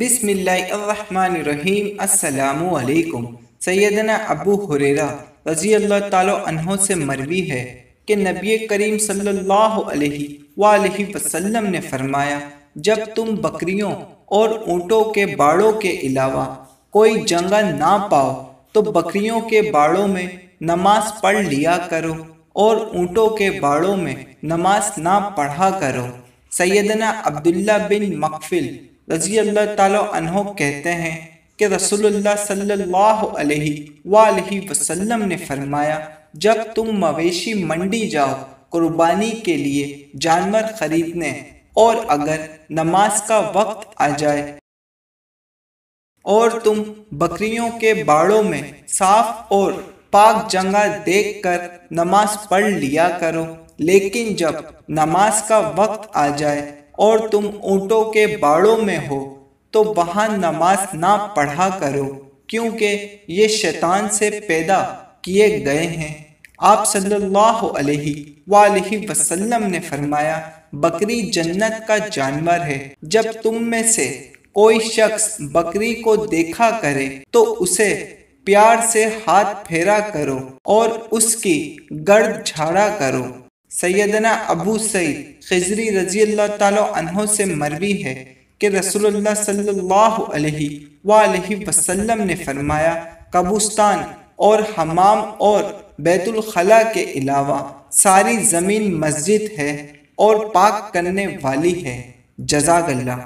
بسم اللہ الرحمن الرحیم۔ السلام علیکم۔ سیدنا ابو ہریرہ رضی اللہ تعالیٰ عنہ سے مروی ہے کہ نبی کریم صلی اللہ علیہ وآلہ وسلم نے فرمایا، جب تم بکریوں اور اونٹوں کے باڑوں کے علاوہ کوئی جگہ نہ پاؤ تو بکریوں کے باڑوں میں نماز پڑھ لیا کرو اور اونٹوں کے باڑوں میں نماز نہ پڑھا کرو۔ سیدنا عبداللہ بن مغفل رضی اللہ تعالیٰ عنہ کہتے ہیں کہ رسول اللہ صلی اللہ علیہ وآلہ وسلم نے فرمایا، جب تم مویشی منڈی جاؤ قربانی کے لیے جانور خریدنے اور اگر نماز کا وقت آ جائے اور تم بکریوں کے باڑوں میں صاف اور پاک جگہ دیکھ کر نماز پڑھ لیا کرو، لیکن جب نماز کا وقت آ جائے اور تم اونٹوں کے باڑوں میں ہو تو وہاں نماز نہ پڑھا کرو، کیونکہ یہ شیطان سے پیدا کیے گئے ہیں۔ آپ صلی اللہ علیہ وآلہ وسلم نے فرمایا، بکری جنت کا جانور ہے۔ جب تم میں سے کوئی شخص بکری کو دیکھا کرے تو اسے پیار سے ہاتھ پھیرا کرو اور اس کی گرد جھاڑا کرو۔ سیدنا ابو سعید خضری رضی اللہ تعالیٰ عنہ سے مروی ہے کہ رسول اللہ صلی اللہ علیہ وآلہ وسلم نے فرمایا، قبرستان اور حمام اور بیت الخلاء کے علاوہ ساری زمین مسجد ہے اور پاک کرنے والی ہے۔ جزاک اللہ۔